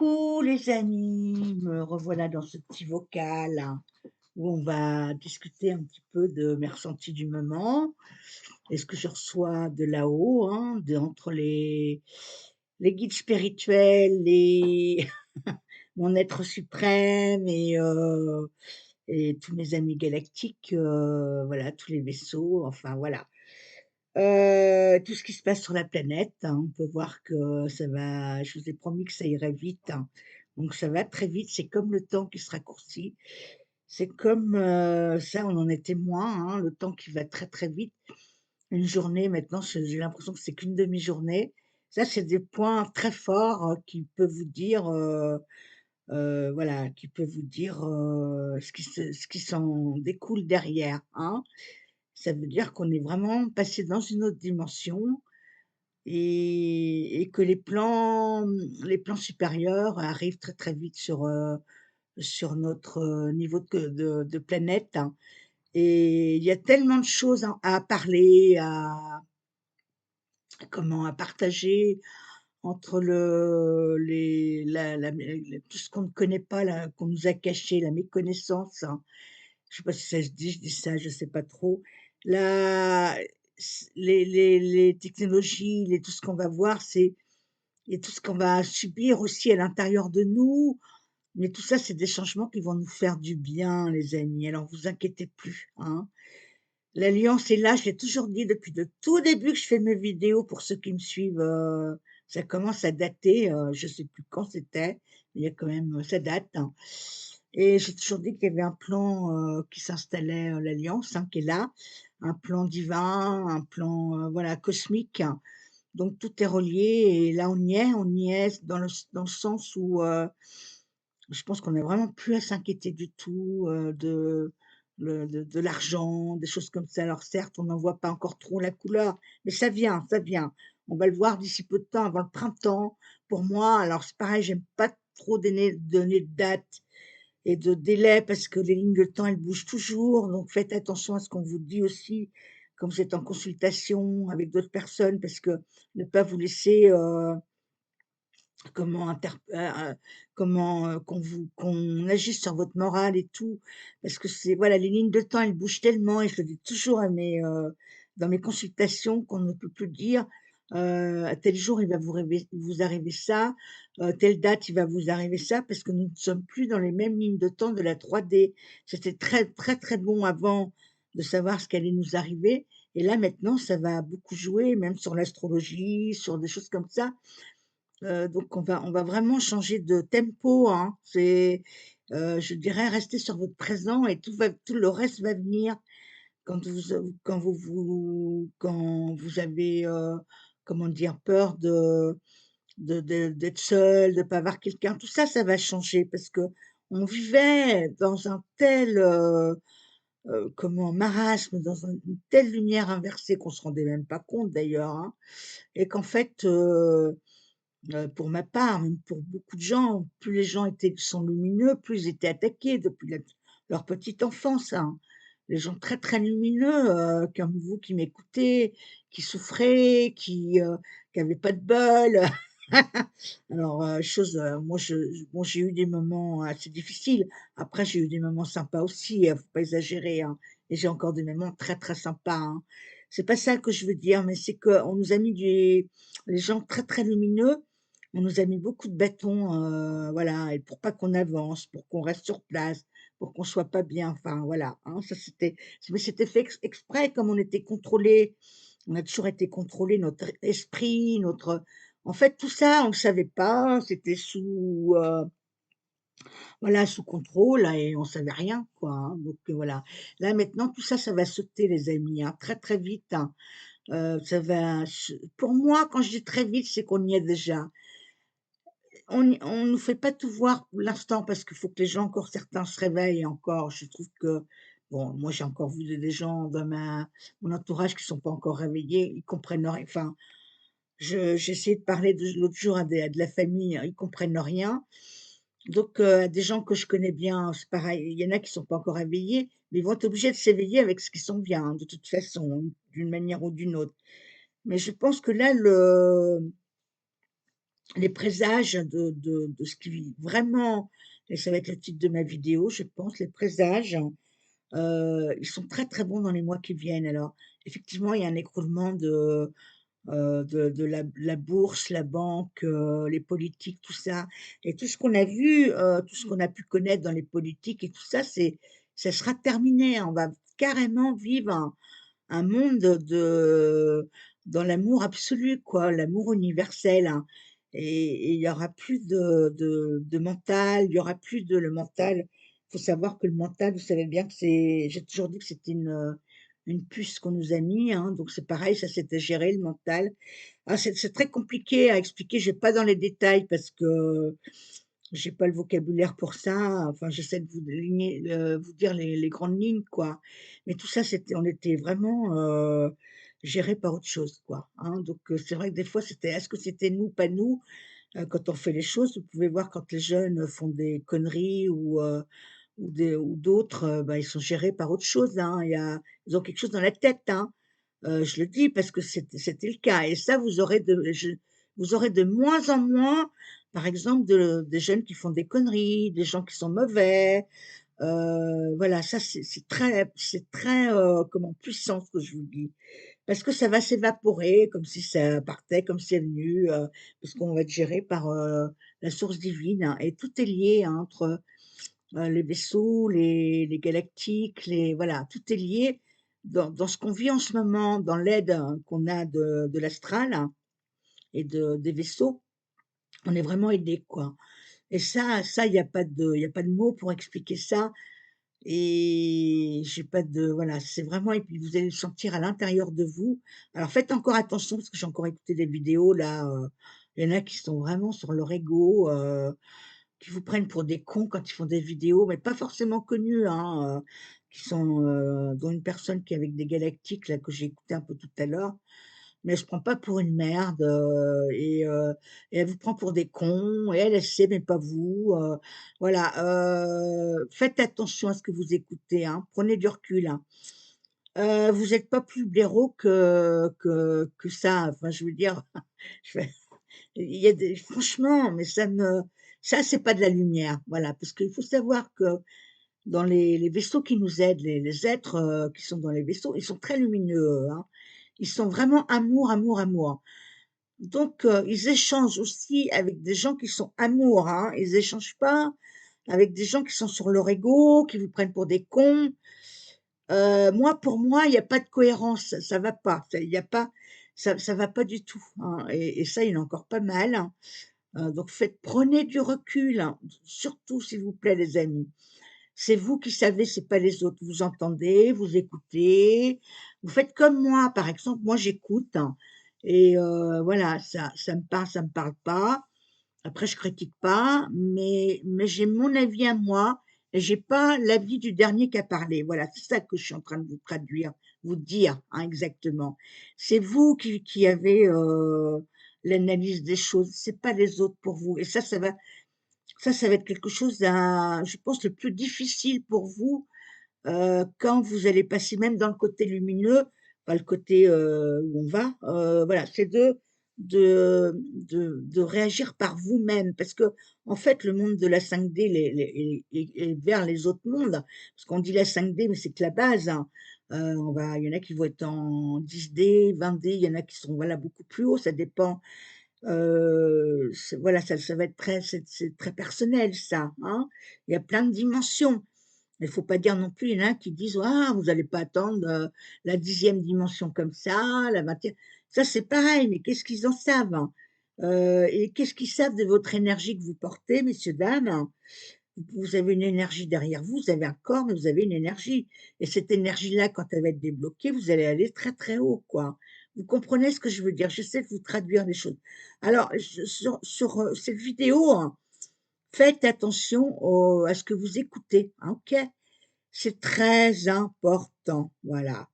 Coucou les amis, me revoilà dans ce petit vocal hein, où on va discuter un petit peu de mes ressentis du moment et ce que je reçois de là-haut, hein, entre les guides spirituels, mon être suprême et tous mes amis galactiques, voilà, tous les vaisseaux, enfin voilà. Tout ce qui se passe sur la planète, hein, on peut voir que ça va je vous ai promis que ça irait vite, hein, donc ça va très vite. C'est comme le temps qui se raccourcit. C'est comme, ça, on en est témoin, hein, le temps qui va très, très vite. Une journée maintenant, j'ai l'impression que c'est qu'une demi-journée. Ça, c'est des points très forts, qui peuvent vous dire, voilà, qui peuvent vous dire, ce qui s'en découle derrière, hein. Ça veut dire qu'on est vraiment passé dans une autre dimension et que les plans supérieurs arrivent très, très vite sur notre, niveau de planète, hein, et il y a tellement de choses à parler, à partager entre tout ce qu'on ne connaît pas là, qu'on nous a caché, la méconnaissance, hein. Je sais pas si ça se dit, je dis ça, je sais pas trop. La les technologies, tout ce qu'on va voir, et tout ce qu'on va subir aussi à l'intérieur de nous, mais tout ça, c'est des changements qui vont nous faire du bien, les amis, alors vous inquiétez plus, hein. L'alliance est là, je l'ai toujours dit depuis le tout début que je fais mes vidéos pour ceux qui me suivent, ça commence à dater, je sais plus quand c'était, mais il y a quand même, ça date, hein, et j'ai toujours dit qu'il y avait un plan, qui s'installait, l'alliance, hein, qui est là, un plan divin, un plan, voilà, cosmique, hein. Donc tout est relié et là on y est dans le sens où, je pense qu'on n'a vraiment plus à s'inquiéter du tout, de l'argent, des choses comme ça. Alors certes, on n'en voit pas encore trop la couleur, mais ça vient, ça vient. On va le voir d'ici peu de temps, avant le printemps. Pour moi, alors c'est pareil, j'aime pas trop donner de date et de délai parce que les lignes de temps, elles bougent toujours. Donc faites attention à ce qu'on vous dit aussi quand vous êtes en consultation avec d'autres personnes, parce que ne pas vous laisser, Comment inter comment, qu'on agisse sur votre morale et tout, parce que c'est voilà, les lignes de temps, elles bougent tellement et je le dis toujours dans mes consultations qu'on ne peut plus dire, à tel jour, il va vous arriver ça, telle date, il va vous arriver ça, parce que nous ne sommes plus dans les mêmes lignes de temps de la 3D. C'était très, très, très bon avant de savoir ce qui allait nous arriver et là, maintenant, ça va beaucoup jouer, même sur l'astrologie, sur des choses comme ça. Donc on va vraiment changer de tempo, hein. Je dirais rester sur votre présent et tout le reste va venir quand vous avez, comment dire? Peur d'être seul, de pas avoir quelqu'un. Tout ça, ça va changer parce que on vivait dans un tel, marasme, dans une telle lumière inversée qu'on se rendait même pas compte d'ailleurs, hein, et qu'en fait, pour ma part, même pour beaucoup de gens, plus les gens sont lumineux, plus ils étaient attaqués depuis leur petite enfance, hein. Les gens très, très lumineux, comme vous qui m'écoutez, qui souffraient, qui avaient pas de bol. Alors, moi bon, j'ai eu des moments assez difficiles. Après, j'ai eu des moments sympas aussi, faut pas exagérer, hein, et j'ai encore des moments très, très sympas, hein. C'est pas ça que je veux dire, mais c'est qu'on nous a mis les gens très, très lumineux, on nous a mis beaucoup de bâtons, voilà, et pour pas qu'on avance, pour qu'on reste sur place, pour qu'on soit pas bien, enfin voilà, hein. Ça c'était fait exprès, comme on était contrôlés, on a toujours été contrôlés, notre esprit, en fait, tout ça, on le savait pas, c'était voilà, sous contrôle là et on savait rien quoi, hein, donc voilà. Là maintenant tout ça, ça va sauter les amis, hein, très, très vite, hein. Ça va se Pour moi, quand je dis très vite, c'est qu'on y est déjà. On nous fait pas tout voir pour l'instant parce qu'il faut que les gens, encore certains se réveillent encore. Je trouve que bon, moi j'ai encore vu des gens dans ma mon entourage qui sont pas encore réveillés, ils comprennent rien, enfin, j'ai essayé de parler l'autre jour à de la famille, ils comprennent rien. Donc des gens que je connais bien, c'est pareil, il y en a qui sont pas encore réveillés, mais ils vont être obligés de s'éveiller avec ce qui s'en vient, hein, de toute façon, d'une manière ou d'une autre. Mais je pense que là, les présages de ce qui vraiment, et ça va être le titre de ma vidéo, je pense, les présages, ils sont très, très bons dans les mois qui viennent. Alors, effectivement, il y a un écroulement de la bourse, la banque, les politiques, tout ça, et tout ce qu'on a vu, tout ce qu'on a pu connaître dans les politiques et tout ça, ça sera terminé, hein. On va carrément vivre un monde dans l'amour absolu, quoi, l'amour universel, hein, et il y aura plus de mental, il y aura plus de le mental. Faut savoir que le mental, vous savez bien que j'ai toujours dit que c'était une puce qu'on nous a mis, hein, donc c'est pareil, ça c'était géré le mental. Ah, c'est très compliqué à expliquer, je vais pas dans les détails parce que j'ai pas le vocabulaire pour ça, enfin j'essaie de vous dire les grandes lignes, quoi. Mais tout ça, on était vraiment, gérés par autre chose, quoi, hein. Donc c'est vrai que des fois, est-ce que c'était nous, pas nous? Quand on fait les choses, vous pouvez voir quand les jeunes font des conneries ou d'autres, bah, ils sont gérés par autre chose, hein. Ils ont quelque chose dans la tête, hein. Je le dis parce que c'était le cas, et ça, vous aurez de moins en moins, par exemple, des jeunes qui font des conneries, des gens qui sont mauvais, voilà, ça c'est très, comment, puissant ce que je vous dis. Parce que ça va s'évaporer comme si ça partait, comme c'est venu, parce qu'on va être géré par, la source divine, hein, et tout est lié, hein, entre les vaisseaux, les galactiques, voilà, tout est lié dans ce qu'on vit en ce moment, dans l'aide, qu'on a de l'astral, hein, et des vaisseaux. On est vraiment aidés, quoi, et ça, il y a pas de mots pour expliquer ça, et j'ai pas de voilà, c'est vraiment, et puis vous allez le sentir à l'intérieur de vous. Alors faites encore attention parce que j'ai encore écouté des vidéos là, il y en a qui sont vraiment sur leur ego, qui vous prennent pour des cons quand ils font des vidéos, mais pas forcément connus, hein, qui sont, dont une personne qui est avec des galactiques là, que j'ai écouté un peu tout à l'heure, mais elle se prend pas pour une merde, et elle vous prend pour des cons, et elle sait, mais pas vous, voilà, faites attention à ce que vous écoutez, hein, prenez du recul, hein. Vous êtes pas plus blaireaux que ça, enfin je veux dire, je vais il y a des franchement, mais ça c'est pas de la lumière, voilà, parce qu'il faut savoir que dans les vaisseaux qui nous aident, les êtres, qui sont dans les vaisseaux, ils sont très lumineux, hein. Ils sont vraiment amour, amour, amour. Donc ils échangent aussi avec des gens qui sont amour, hein. Ils échangent pas avec des gens qui sont sur leur ego, qui vous prennent pour des cons. Moi, pour moi, il y a pas de cohérence, ça va pas, il y a pas, ça va pas du tout, hein, et ça, il y en a encore pas mal, hein. Donc prenez du recul, hein, surtout s'il vous plaît les amis. C'est vous qui savez, c'est pas les autres. Vous entendez, vous écoutez, vous faites comme moi, par exemple, moi j'écoute, hein, et voilà, ça me parle pas. Après je critique pas, mais j'ai mon avis à moi, et j'ai pas l'avis du dernier qui a parlé. Voilà, c'est ça que je suis en train de vous traduire, vous dire, hein, exactement. C'est vous qui avez, l'analyse des choses, c'est pas les autres pour vous, et ça va être quelque chose je pense, le plus difficile pour vous, quand vous allez passer même dans le côté lumineux, pas le côté, où on va, voilà, c'est de réagir par vous-même, parce que en fait, le monde de la 5D est vers les autres mondes, parce qu'on dit la 5D, mais c'est que la base, hein. Il y en a qui vont être en 10D, 20D, il y en a qui sont, voilà, beaucoup plus haut, ça dépend. Voilà, ça va être c'est très personnel ça, hein. Il y a plein de dimensions. Il faut pas dire non plus, il y en a qui disent: «Ah, vous allez pas attendre, la 10e dimension comme ça, la 20e». Ça, c'est pareil, mais qu'est-ce qu'ils en savent, hein? Et qu'est-ce qu'ils savent de votre énergie que vous portez, messieurs, dames? Vous avez une énergie derrière vous, vous avez un corps, mais vous avez une énergie, et cette énergie-là, quand elle va être débloquée, vous allez aller très, très haut, quoi. Vous comprenez ce que je veux dire? J'essaie de vous traduire les choses. Alors, cette vidéo, hein, faites attention à ce que vous écoutez, hein, OK? C'est très important, voilà,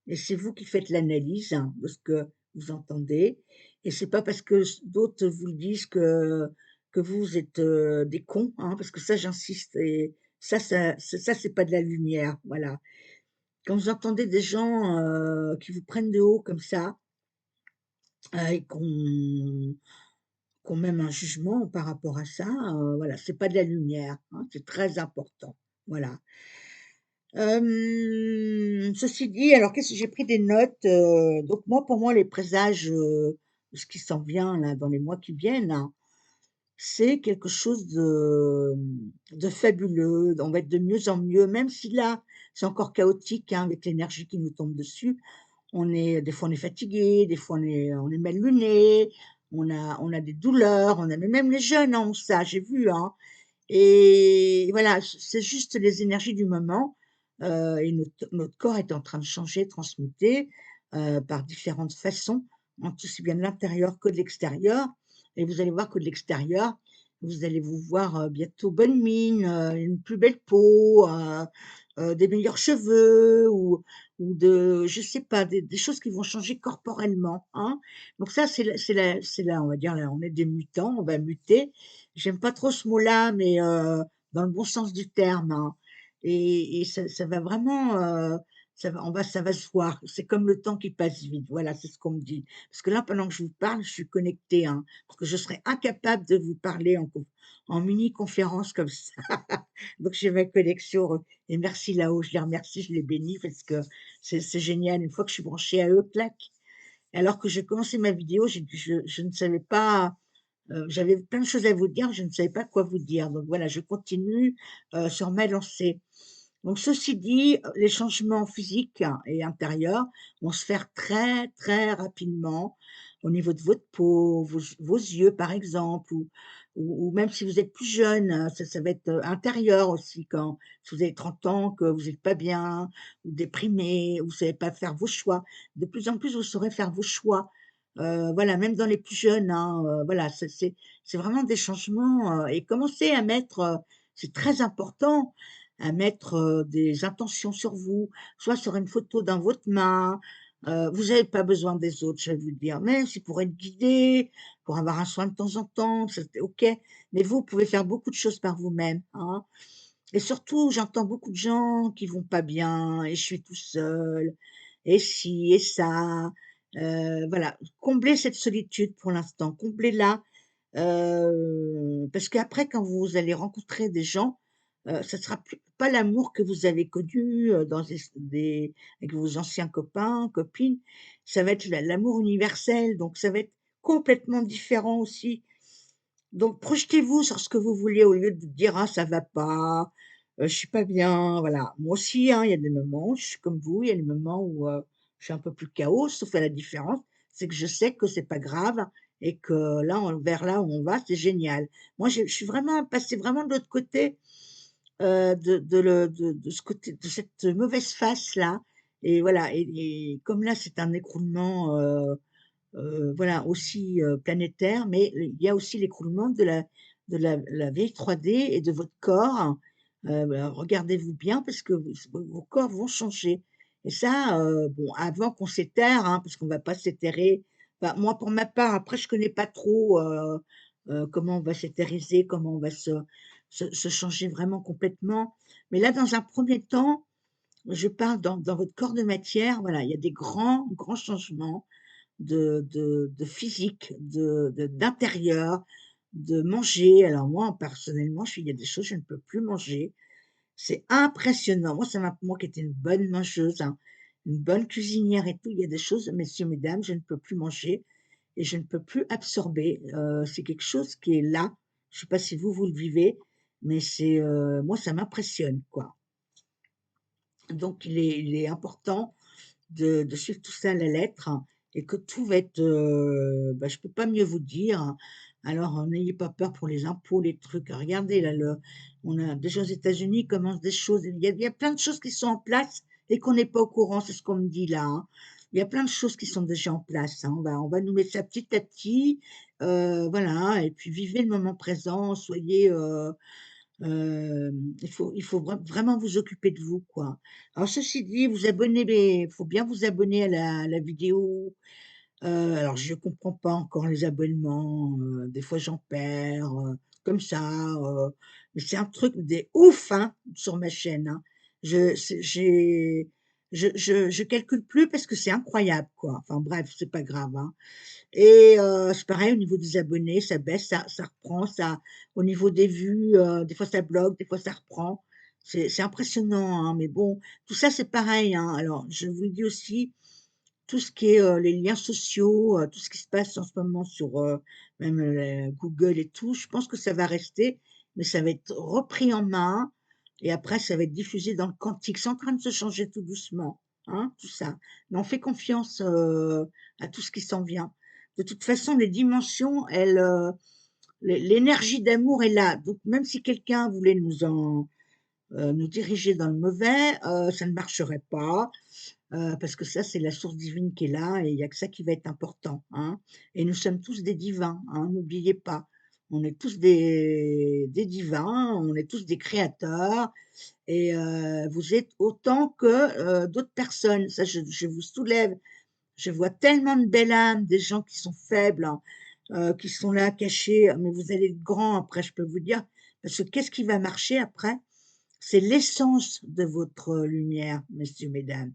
et c'est vous qui faites l'analyse, hein, de ce que vous entendez, et c'est pas parce que d'autres vous le disent que vous êtes, des cons, hein, parce que ça, j'insiste, et ça c'est pas de la lumière, voilà. Quand vous entendez des gens, qui vous prennent de haut comme ça, et qu'on même un jugement par rapport à ça, voilà, c'est pas de la lumière, hein, c'est très important, voilà. Ceci dit, alors qu'est-ce que j'ai pris des notes, donc moi, pour moi, les présages, de ce qui s'en vient là, dans les mois qui viennent là, c'est quelque chose de fabuleux, on va être de mieux en mieux, même si là, c'est encore chaotique, hein, avec l'énergie qui nous tombe dessus. Des fois on est fatigué, des fois on est mal luné, on a des douleurs, on a mais même les jeunes, hein, ont ça, j'ai vu, hein. Et voilà, c'est juste les énergies du moment, et notre corps est en train de changer, de transmuter, par différentes façons, hein, aussi bien de l'intérieur que de l'extérieur. Et vous allez voir que de l'extérieur, vous allez vous voir, bientôt bonne mine, une plus belle peau, des meilleurs cheveux ou je sais pas, des choses qui vont changer corporellement, hein. Donc ça, c'est la on va dire, là, on est des mutants, on va muter. J'aime pas trop ce mot-là, mais dans le bon sens du terme, hein, et ça va vraiment, ça va se voir. C'est comme le temps qui passe vite, voilà, c'est ce qu'on me dit. Parce que là, pendant que je vous parle, je suis connectée, hein, parce que je serais incapable de vous parler en mini conférence comme ça. Donc j'ai ma connexion, et merci là-haut, je les remercie, je les bénis parce que c'est génial. Une fois que je suis branchée à eux, clac. Alors que j'ai commencé ma vidéo, je ne savais pas. J'avais plein de choses à vous dire, je ne savais pas quoi vous dire. Donc voilà, je continue, sur ma lancée. Donc ceci dit, les changements physiques et intérieurs vont se faire très, très rapidement au niveau de votre peau, vos yeux par exemple, ou même si vous êtes plus jeune, ça va être, intérieur aussi quand si vous avez 30 ans, que vous êtes pas bien ou déprimé, ou vous savez pas faire vos choix. De plus en plus, vous saurez faire vos choix, voilà, même dans les plus jeunes, hein, voilà, c'est vraiment des changements, et commencer à mettre, c'est très important, à mettre, des intentions sur vous, soit sur une photo dans votre main. Vous avez pas besoin des autres, je vais vous dire, même si pour être guidé, pour avoir un soin de temps en temps, ça c'est OK, mais vous pouvez faire beaucoup de choses par vous-même, hein, et surtout, j'entends beaucoup de gens qui vont pas bien et je suis tout seul et ci et ça, voilà. Comblez cette solitude pour l'instant, comblez-la. Parce qu'après quand vous allez rencontrer des gens, ça sera plus pas l'amour que vous avez connu, dans avec vos anciens copains, copines. Ça va être l'amour universel, donc ça va être complètement différent aussi. Donc projetez-vous sur ce que vous voulez au lieu de dire: «Ah ça va pas, je suis pas bien», voilà. Moi aussi, hein, il y a des moments où je suis comme vous, il y a des moments où, je suis un peu plus chaos, sauf à la différence, c'est que je sais que c'est pas grave et que vers là où on va, c'est génial. Moi, je suis vraiment passée vraiment de l'autre côté, de ce côté de cette mauvaise face-là, et voilà, et comme là, c'est un écroulement, voilà, aussi, planétaire, mais il y a aussi l'écroulement de la vieille 3D et de votre corps. Bah, regardez-vous bien parce que vos corps vont changer, et ça, bon, avant qu'on s'étère, hein, parce qu'on va pas s'éthérer. Bah, moi, pour ma part, après, je connais pas trop, comment on va s'éthériser, comment on va se changer vraiment complètement. Mais là, dans un premier temps, je parle dans votre corps de matière, voilà, il y a des grands, grands changements de physique, d'intérieur, de manger. Alors moi, personnellement, il y a des choses, je ne peux plus manger. C'est impressionnant. Moi qui étais une bonne mangeuse, hein, une bonne cuisinière et tout, il y a des choses, messieurs, mesdames, je ne peux plus manger et je ne peux plus absorber. C'est quelque chose qui est là. Je ne sais pas si vous le vivez, mais moi, ça m'impressionne, quoi. Donc il est important de suivre tout ça à la lettre, et que tout va être, bah, je peux pas mieux vous dire. Alors, n'ayez pas peur pour les impôts, les trucs. Regardez là, on a déjà aux États-Unis, ils commencent des choses. Il y a plein de choses qui sont en place et qu'on n'est pas au courant, c'est ce qu'on me dit là, hein. Il y a plein de choses qui sont déjà en place, hein. On va nous mettre ça petit à petit, voilà, et puis vivez le moment présent, soyez, il faut vraiment vous occuper de vous, quoi. Alors ceci dit, faut bien vous abonner à la vidéo. Alors je comprends pas encore les abonnements, des fois j'en perds, comme ça, mais c'est un truc de ouf, hein, sur ma chaîne, hein. Je c'est j'ai je calcule plus parce que c'est incroyable, quoi. Enfin bref, c'est pas grave, hein. Et c'est pareil au niveau des abonnés, ça baisse, ça reprend, ça au niveau des vues, des fois ça bloque, des fois ça reprend. C'est impressionnant, hein, mais bon, tout ça c'est pareil, hein. Alors je vous le dis aussi, tout ce qui est, les liens sociaux, tout ce qui se passe en ce moment sur, même, Google et tout, je pense que ça va rester, mais ça va être repris en main et après ça va être diffusé dans le quantique. C'est en train de se changer tout doucement, hein, tout ça. Mais on fait confiance, à tout ce qui s'en vient. De toute façon, les dimensions, elles, l'énergie d'amour est là, donc même si quelqu'un voulait nous diriger dans le mauvais, ça ne marcherait pas. Parce que ça, c'est la source divine qui est là et il y a que ça qui va être important, hein. Et nous sommes tous des divins, hein, n'oubliez pas. On est tous des divins, on est tous des créateurs et vous êtes autant que, d'autres personnes. Ça, je vous soulève. Je vois tellement de belles âmes, des gens qui sont faibles, hein, qui sont là cachés, mais vous allez être grands après, je peux vous dire. Parce que qu'est-ce qui va marcher après? C'est l'essence de votre lumière, messieurs, mesdames.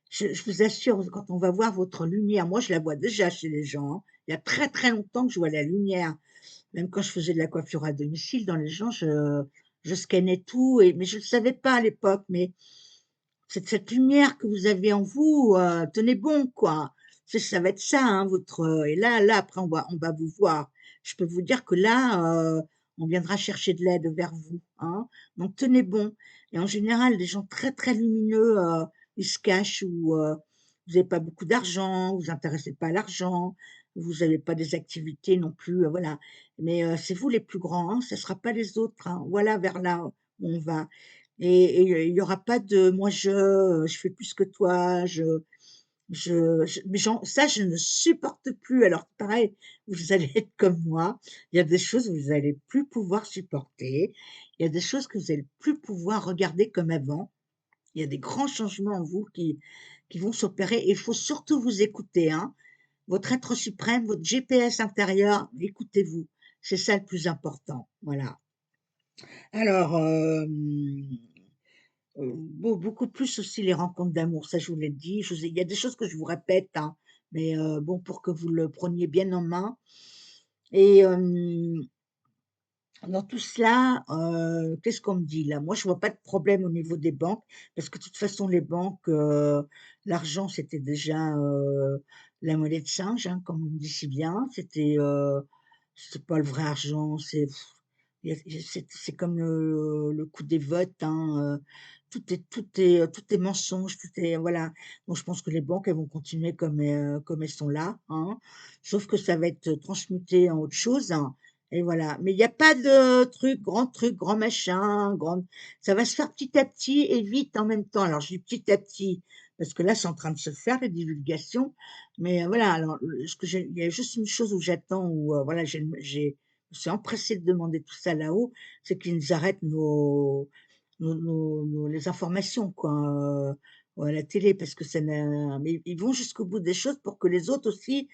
Je vous assure, quand on va voir votre lumière, moi je la vois déjà chez les gens, hein. Il y a très, très longtemps que je vois la lumière. Même quand je faisais de la coiffure à domicile, dans les gens, je scannais tout et mais je ne le savais pas à l'époque, mais cette lumière que vous avez en vous, tenez bon, quoi. Ça va être ça, hein, votre, et là après on va vous voir. Je peux vous dire que là, on viendra chercher de l'aide vers vous, hein. Donc tenez bon et en général, les gens très, très lumineux, ils se cachent ou, vous avez pas beaucoup d'argent, vous vous intéressez pas à l'argent, vous avez pas des activités non plus, voilà. Mais, c'est vous les plus grands, hein, ça sera pas les autres, hein. Voilà vers là où on va. Et il y aura pas de moi je fais plus que toi, mais ça je ne supporte plus. Alors pareil, vous allez être comme moi, il y a des choses que vous allez plus pouvoir supporter, il y a des choses que vous allez plus pouvoir regarder comme avant. Il y a des grands changements en vous qui vont s'opérer et il faut surtout vous écouter, hein. Votre être suprême, votre GPS intérieur, écoutez-vous. C'est ça le plus important, voilà. Alors, beaucoup plus aussi les rencontres d'amour, ça je vous l'ai dit. Il y a des choses que je vous répète, hein, mais bon, pour que vous le preniez bien en main et dans tout cela, qu'est-ce qu'on me dit là? Moi, je vois pas de problème au niveau des banques parce que de toute façon les banques, l'argent c'était déjà, la monnaie de singe, hein, comme on me dit si bien. C'est pas le vrai argent, c'est comme le coup des votes, hein, tout est mensonge, tout est voilà. Donc je pense que les banques, elles vont continuer comme elles sont là, hein, sauf que ça va être transmuté en autre chose, hein, et voilà. Mais il y a pas de truc, grand machin, grande ça va se faire petit à petit et vite en même temps. Alors je dis petit à petit, parce que là, c'est en train de se faire, les divulgations, mais voilà. Alors, ce que j'ai il y a juste une chose où j'attends, où, voilà, je me suis empressée de demander tout ça là-haut, c'est qu'ils nous arrêtent les informations, quoi, à la télé, parce que ça n'a mais ils vont jusqu'au bout des choses pour que les autres aussi,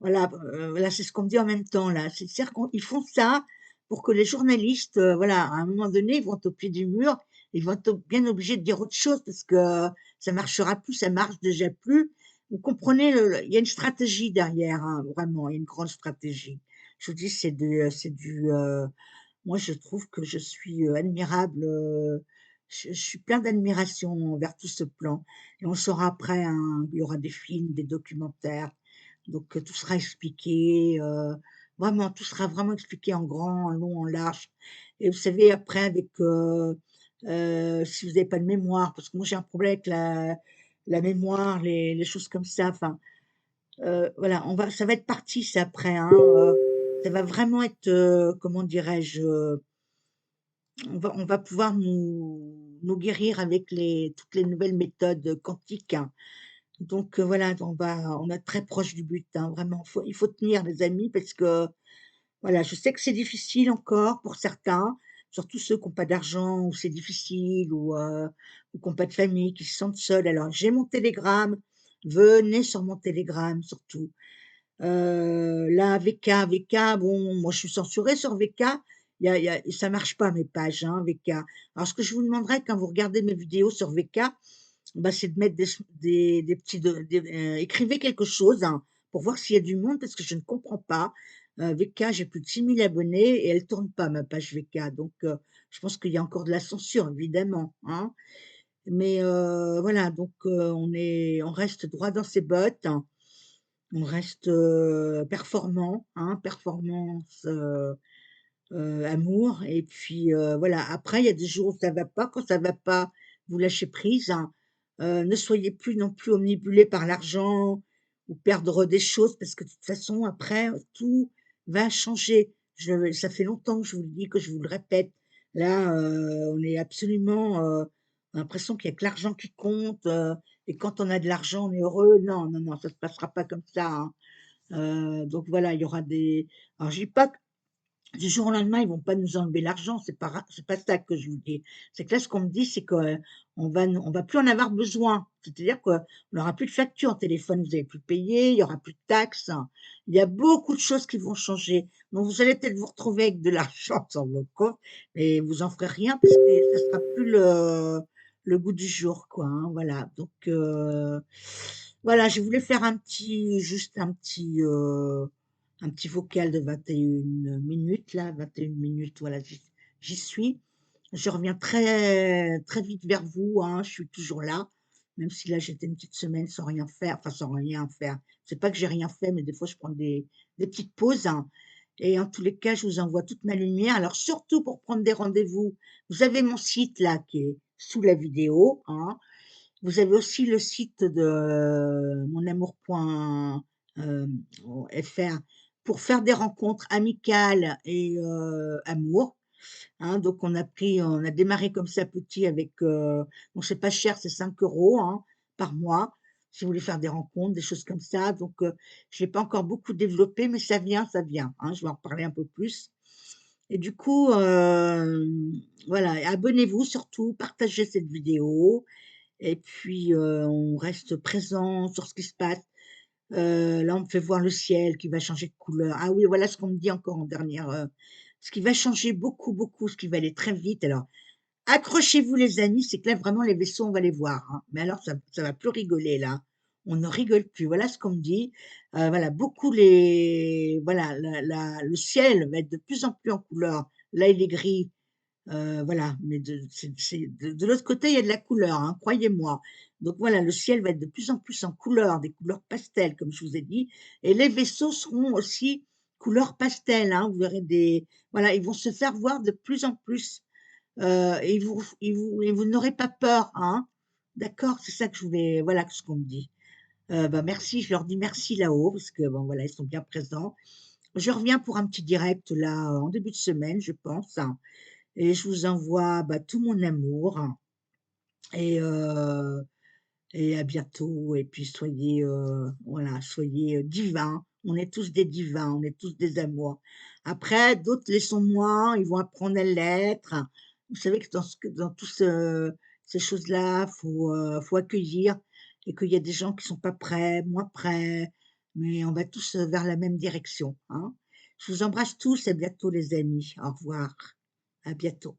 voilà, là, c'est ce qu'on me dit en même temps, là. C'est-à-dire qu'ils font ça pour que les journalistes, voilà, à un moment donné, ils vont être au pied du mur, ils vont être bien obligés de dire autre chose parce que ça marchera plus, ça marche déjà plus. Vous comprenez il y a une stratégie derrière, hein, vraiment, il y a une grande stratégie. Je vous dis, moi, je trouve que je suis, admirable, je suis plein d'admiration envers tout ce plan et on saura après, hein, il y aura des films, des documentaires, donc tout sera expliqué, vraiment, tout sera vraiment expliqué en grand, en long, en large et vous savez après avec, si vous avez pas de mémoire, parce que moi j'ai un problème avec la mémoire, les choses comme ça, enfin, voilà, ça va être parti ça après, hein, ça va vraiment être, comment dirais-je? On va pouvoir nous guérir avec toutes les nouvelles méthodes quantiques, hein. Donc voilà, on est très proche du but, hein, vraiment. Il faut tenir les amis parce que, voilà, je sais que c'est difficile encore pour certains, surtout ceux qui ont pas d'argent ou c'est difficile ou qui ont pas de famille, qui se sentent seuls. Alors j'ai mon Telegram, venez sur mon Telegram surtout. Là, VK, bon, moi, je suis censurée sur VK. Il y a ça marche pas mes pages, hein, VK. Alors ce que je vous demanderais quand vous regardez mes vidéos sur VK, bah, c'est de mettre des petits écrivez quelque chose, hein, pour voir s'il y a du monde parce que je ne comprends pas. VK, j'ai plus de 6 000 abonnés et elle tourne pas ma page VK, donc je pense qu'il y a encore de la censure évidemment, hein. Mais voilà, donc on reste droit dans ses bottes, hein. On reste, performant, hein, performance, amour et puis, voilà. Après, il y a des jours où ça va pas. Quand ça va pas, vous lâchez prise, hein. Ne soyez plus non plus omnibulés par l'argent ou perdre des choses parce que de toute façon après, tout va changer. Ça fait longtemps que je vous le dis, que je vous le répète. Là, on est absolument, on a l'impression qu'il y a que l'argent qui compte, et quand on a de l'argent, on est heureux. Non, non, non, ça se passera pas comme ça, hein. Donc voilà, il y aura des alors je dis pas du jour au lendemain, ils vont pas nous enlever l'argent, c'est pas ça que je vous dis. C'est que là, ce qu'on me dit, c'est qu'on on va plus en avoir besoin. C'est-à-dire qu'on n'aura plus de facture téléphone, vous allez plus payer, il y aura plus de taxes, hein. Il y a beaucoup de choses qui vont changer. Donc vous allez peut-être vous retrouver avec de l'argent sur vos comptes, mais vous en ferez rien parce que ça sera plus le goût du jour, quoi, hein, voilà. Donc voilà, je voulais faire juste un petit vocal de 21 minutes là, 21 minutes, voilà, j'y suis. Je reviens très très vite vers vous, hein, je suis toujours là, même si là j'étais une petite semaine sans rien faire, enfin sans rien faire. C'est pas que j'ai rien fait, mais des fois je prends des petites pauses, hein, et en tous les cas, je vous envoie toute ma lumière. Alors surtout pour prendre des rendez-vous, vous avez mon site là qui est sous la vidéo, hein. Vous avez aussi le site de monamour.fr pour faire des rencontres amicales et amour, hein. Donc on a démarré comme ça petit avec, bon c'est pas cher, c'est 5 € hein, par mois, si vous voulez faire des rencontres, des choses comme ça. Donc je l'ai pas encore beaucoup développé, mais ça vient, hein. Je vais en reparler un peu plus et du coup, voilà, abonnez-vous surtout, partagez cette vidéo et puis, on reste présent sur ce qui se passe. Là, on me fait voir le ciel qui va changer de couleur. Ah oui, voilà ce qu'on me dit encore en dernière, ce qui va changer beaucoup, beaucoup, ce qui va aller très vite. Alors, accrochez-vous les amis, c'est que là, vraiment, les vaisseaux, on va les voir, hein. Mais alors ça va plus rigoler là. On ne rigole plus. Voilà ce qu'on me dit. Voilà, beaucoup les voilà, le ciel va être de plus en plus en couleur. Là, il est gris. Voilà, mais de l'autre côté, il y a de la couleur, hein, croyez-moi. Donc voilà, le ciel va être de plus en plus en couleur, des couleurs pastel, comme je vous ai dit, et les vaisseaux seront aussi couleur pastel, hein. Vous verrez voilà, ils vont se faire voir de plus en plus, et vous n'aurez pas peur, hein. D'accord? C'est ça que je voulais voilà, ce qu'on me dit. Bah, merci, je leur dis merci là-haut parce que bon, voilà, ils sont bien présents. Je reviens pour un petit direct là, en début de semaine, je pense, hein. Et je vous envoie, bah, tout mon amour et heu et à bientôt et puis soyez, voilà, soyez, divins. On est tous des divins, on est tous des amours. Après, d'autres les sont moins, ils vont apprendre à l'être. Vous savez que dans tout ces choses-là, faut accueillir et qu'il y a des gens qui sont pas prêts, moins prêts, mais on va tous, vers la même direction, hein. Je vous embrasse tous, à bientôt les amis. Au revoir, à bientôt.